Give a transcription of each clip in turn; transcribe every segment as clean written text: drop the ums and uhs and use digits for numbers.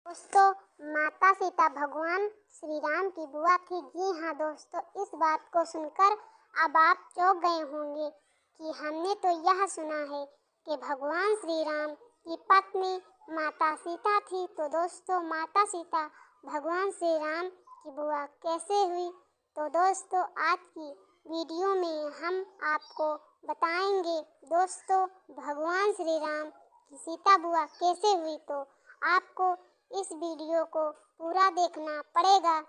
दोस्तों, माता सीता भगवान श्री राम की बुआ थी। जी हाँ दोस्तों, इस बात को सुनकर अब आप चौंक गए होंगे कि हमने तो यह सुना है कि भगवान श्री राम की पत्नी माता सीता थी। तो दोस्तों, माता सीता भगवान श्री राम की बुआ कैसे हुई? तो दोस्तों, आज की वीडियो में हम आपको बताएंगे दोस्तों भगवान श्री राम की सीता बुआ कैसे हुई। तो आपको इस वीडियो को पूरा देखना पड़ेगा,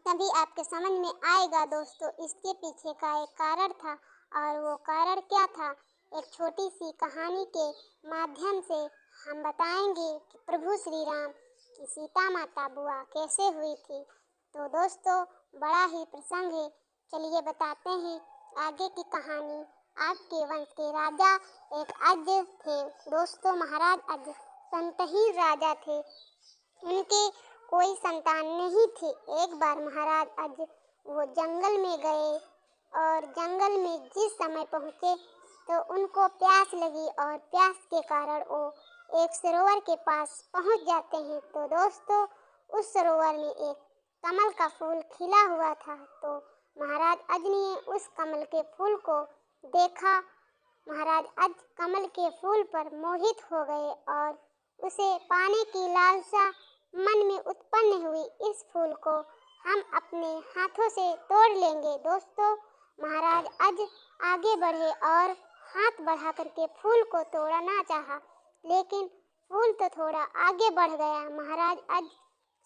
तभी आपके समझ में आएगा। दोस्तों, इसके पीछे का एक कारण था, और वो कारण क्या था, एक छोटी सी कहानी के माध्यम से हम बताएंगे कि प्रभु श्री राम की सीता माता बुआ कैसे हुई थी। तो दोस्तों, बड़ा ही प्रसंग है, चलिए बताते हैं आगे की कहानी। आपके वंश के राजा एक अज थे। दोस्तों, महाराज अज संतहीन राजा थे, उनके कोई संतान नहीं थी। एक बार महाराज अज वो जंगल में गए, और जंगल में जिस समय पहुँचे तो उनको प्यास लगी, और प्यास के कारण वो एक सरोवर के पास पहुँच जाते हैं। तो दोस्तों, उस सरोवर में एक कमल का फूल खिला हुआ था। तो महाराज अज ने उस कमल के फूल को देखा। महाराज अज कमल के फूल पर मोहित हो गए और उसे पाने की लालसा मन में उत्पन्न हुई। इस फूल को हम अपने हाथों से तोड़ लेंगे। दोस्तों, महाराज अज आगे बढ़े और हाथ बढ़ा करके फूल को तोड़ना चाहा, लेकिन फूल तो थोड़ा आगे बढ़ गया। महाराज अज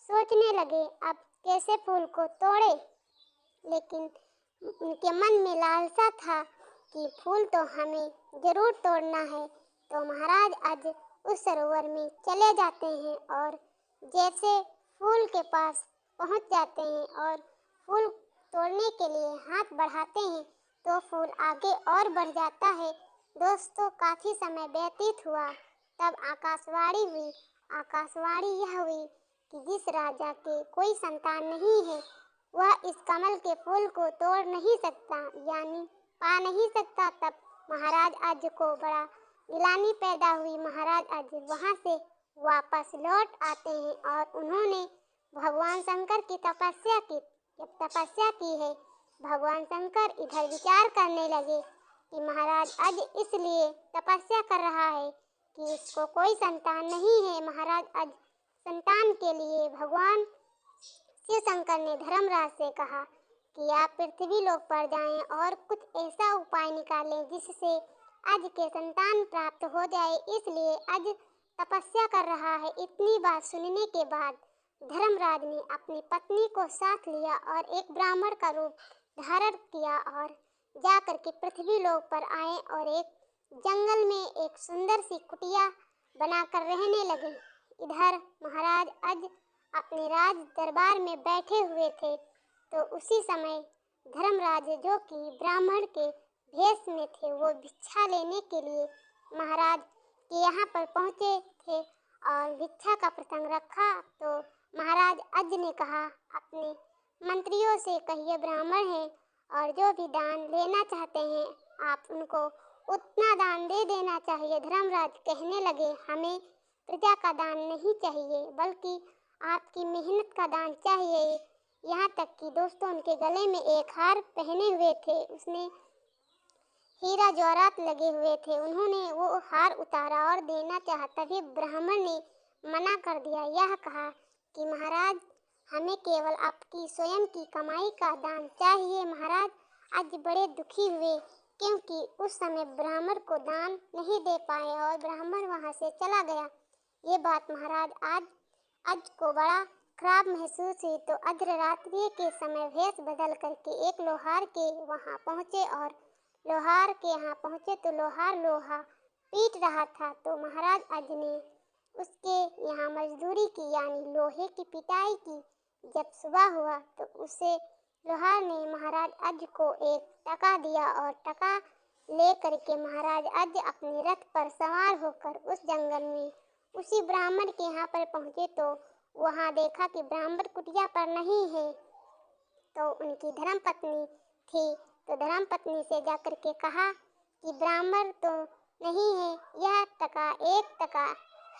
सोचने लगे अब कैसे फूल को तोड़े, लेकिन उनके मन में लालसा था कि फूल तो हमें जरूर तोड़ना है। तो महाराज अज उस सरोवर में चले जाते हैं, और जैसे फूल के पास पहुंच जाते हैं और फूल तोड़ने के लिए हाथ बढ़ाते हैं तो फूल आगे और बढ़ जाता है। दोस्तों, काफ़ी समय व्यतीत हुआ, तब आकाशवाणी हुई। आकाशवाणी यह हुई कि जिस राजा के कोई संतान नहीं है वह इस कमल के फूल को तोड़ नहीं सकता, यानी पा नहीं सकता। तब महाराज अज को बड़ा गिलानी पैदा हुई। महाराज अज वहाँ से वापस लौट आते हैं और उन्होंने भगवान शंकर की तपस्या की। जब तपस्या की है, भगवान शंकर इधर विचार करने लगे कि महाराज अज इसलिए तपस्या कर रहा है कि इसको कोई संतान नहीं है। महाराज अज संतान के लिए भगवान शिव शंकर ने धर्मराज से कहा कि आप पृथ्वी लोक पर जाएं और कुछ ऐसा उपाय निकालें जिससे अज के संतान प्राप्त हो जाए, इसलिए अज तपस्या कर रहा है। इतनी बात सुनने के बाद धर्मराज ने अपनी पत्नी को साथ लिया और एक ब्राह्मण का रूप धारण किया और जाकर के पृथ्वी लोक पर आए और एक जंगल में एक सुंदर सी कुटिया बनाकर रहने लगे। इधर महाराज अज अपने राज दरबार में बैठे हुए थे, तो उसी समय धर्मराज, जो कि ब्राह्मण के भेष में थे, वो भिक्षा लेने के लिए महाराज के यहाँ पर पहुँचे थे और भिक्षा का प्रसंग रखा। तो महाराज अज ने कहा अपने मंत्रियों से, कहिए ब्राह्मण हैं और जो भी दान लेना चाहते हैं आप उनको उतना दान दे देना चाहिए। धर्मराज कहने लगे, हमें प्रजा का दान नहीं चाहिए, बल्कि आपकी मेहनत का दान चाहिए। यहाँ तक कि दोस्तों, उनके गले में एक हार पहने हुए थे, उसने हीरा जवाहरात लगे हुए थे। उन्होंने वो हार उतारा और देना चाहा, तभी ब्राह्मण ने मना कर दिया। यह कहा कि महाराज, हमें केवल आपकी स्वयं की कमाई का दान चाहिए। महाराज आज बड़े दुखी हुए, क्योंकि उस समय ब्राह्मण को दान नहीं दे पाए और ब्राह्मण वहाँ से चला गया। ये बात महाराज अज को बड़ा खराब महसूस हुई। तो अर्धरात्रि के समय भेष बदल करके एक लोहार के वहाँ पहुँचे, और लोहार के यहाँ पहुँचे तो लोहार लोहा पीट रहा था। तो महाराज अज ने उसके यहाँ मजदूरी की, यानी लोहे की पिटाई की। जब सुबह हुआ तो उसे लोहार ने महाराज अज को एक टका दिया, और टका ले करके महाराज अज अपने रथ पर सवार होकर उस जंगल में उसी ब्राह्मण के यहाँ पर पहुँचे। तो वहाँ देखा कि ब्राह्मण कुटिया पर नहीं है, तो उनकी धर्मपत्नी थी। तो धर्मपत्नी से जाकर के कहा कि ब्राह्मण तो नहीं है, यह टका एक टका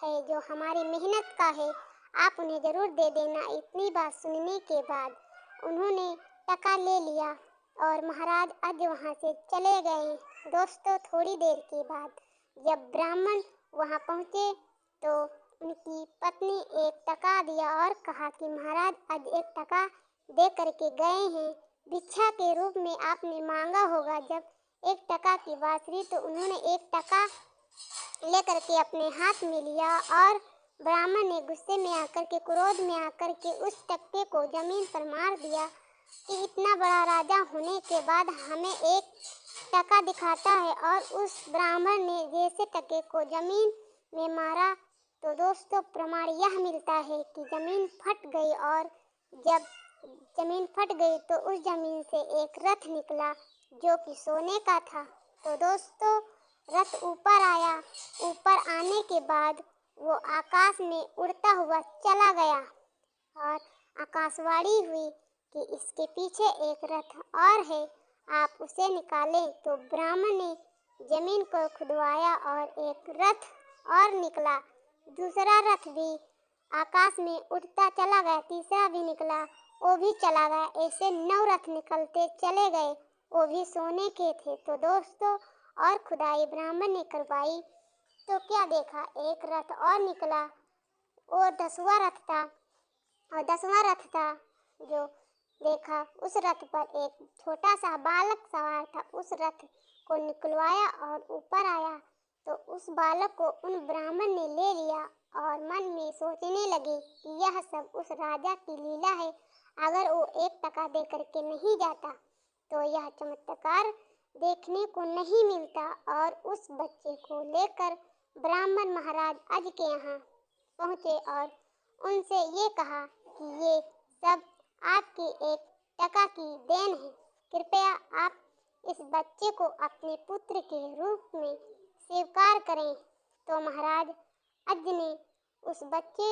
है जो हमारी मेहनत का है, आप उन्हें ज़रूर दे देना। इतनी बात सुनने के बाद उन्होंने टका ले लिया और महाराज अज वहाँ से चले गए। दोस्तों, थोड़ी देर के बाद जब ब्राह्मण वहाँ पहुँचे तो उनकी पत्नी एक टका दिया और कहा कि महाराज आज एक टका दे करके गए हैं, भिक्षा के रूप में आपने मांगा होगा। जब एक टका की बात हुई तो उन्होंने एक टका लेकर के अपने हाथ में लिया और ब्राह्मण ने गुस्से में आकर के, क्रोध में आकर के उस टक्के को जमीन पर मार दिया कि इतना बड़ा राजा होने के बाद हमें एक टका दिखाता है। और उस ब्राह्मण ने जैसे टके को जमीन में मारा तो दोस्तों प्रमाण यह मिलता है कि जमीन फट गई। और जब जमीन फट गई तो उस जमीन से एक रथ निकला जो कि सोने का था। तो दोस्तों रथ ऊपर आया। ऊपर आने के बाद वो आकाश में उड़ता हुआ चला गया और आकाशवाणी हुई कि इसके पीछे एक रथ और है, आप उसे निकालें। तो ब्राह्मण ने जमीन को खुदवाया और एक रथ और निकला। दूसरा रथ भी आकाश में उड़ता चला गया। तीसरा भी निकला, वो भी चला गया। ऐसे 9 रथ निकलते चले गए, वो भी सोने के थे। तो दोस्तों और खुदाई ब्राह्मण ने करवाई तो क्या देखा, एक रथ और निकला, वो 10वां रथ था। और 10वां रथ था जो देखा, उस रथ पर एक छोटा सा बालक सवार था। उस रथ को निकलवाया और ऊपर आया तो उस बालक को उन ब्राह्मण ने ले लिया और मन में सोचने लगे कि यह सब उस राजा की लीला है। अगर वो एक टका दे करके नहीं जाता तो यह चमत्कार देखने को नहीं मिलता। और उस बच्चे को लेकर ब्राह्मण महाराज अज के यहाँ पहुँचे और उनसे ये कहा कि ये सब आपकी एक टका की देन है, कृपया आप इस बच्चे को अपने पुत्र के रूप में स्वीकार करें। तो महाराज अज ने उस बच्चे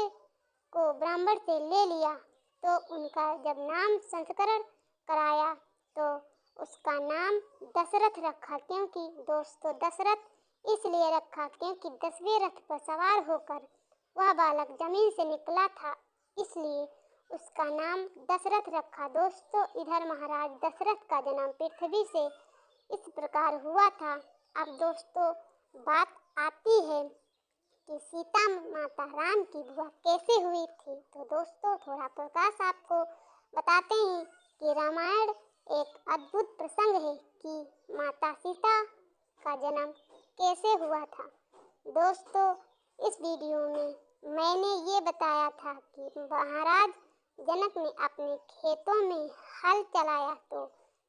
को ब्राह्मण से ले लिया। तो उनका जब नाम संस्करण कराया तो उसका नाम दशरथ रखा, क्योंकि दोस्तों दशरथ इसलिए रखा क्योंकि 10वें रथ पर सवार होकर वह बालक जमीन से निकला था, इसलिए उसका नाम दशरथ रखा। दोस्तों इधर महाराज दशरथ का जन्म पृथ्वी से इस प्रकार हुआ था। अब दोस्तों बात आती है कि सीता माता राम की बुआ कैसे हुई थी। तो दोस्तों थोड़ा प्रकाश आपको बताते हैं कि रामायण एक अद्भुत प्रसंग है कि माता सीता का जन्म कैसे हुआ था। दोस्तों इस वीडियो में मैंने ये बताया था कि महाराज जनक ने अपने खेतों में हल चलाया तो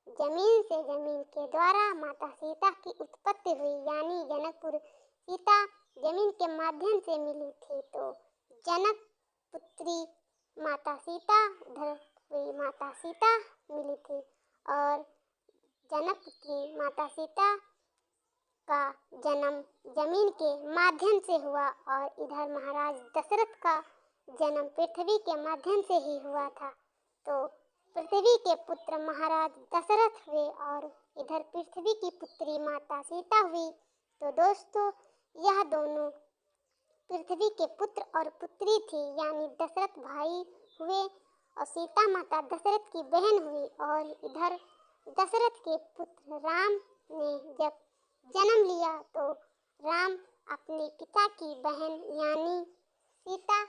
जमीन से जमीन के द्वारा माता सीता की उत्पत्ति हुई, यानी जनकपुर सीता जमीन के माध्यम से मिली थी। तो जनक पुत्री माता सीता उधर हुई माता सीता मिली थी और जनक पुत्री माता सीता का जन्म जमीन के माध्यम से हुआ और इधर महाराज दशरथ का जन्म पृथ्वी के माध्यम से ही हुआ था। तो पृथ्वी के पुत्र महाराज दशरथ हुए और इधर पृथ्वी की पुत्री माता सीता हुई। तो दोस्तों यह दोनों पृथ्वी के पुत्र और पुत्री थी, यानी दशरथ भाई हुए और सीता माता दशरथ की बहन हुई। और इधर दशरथ के पुत्र राम ने जब जन्म लिया तो राम अपने पिता की बहन यानी सीता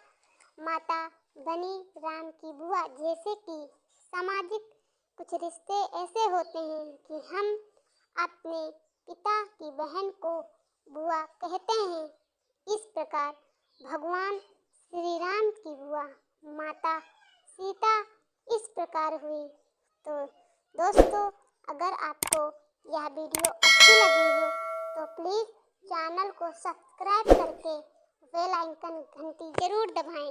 माता बनी राम की बुआ। जैसे कि सामाजिक कुछ रिश्ते ऐसे होते हैं कि हम अपने पिता की बहन को बुआ कहते हैं। इस प्रकार भगवान श्री राम की बुआ माता सीता इस प्रकार हुई। तो दोस्तों अगर आपको यह वीडियो अच्छी लगी हो तो प्लीज़ चैनल को सब्सक्राइब करके बेल आइकन घंटी ज़रूर दबाएं।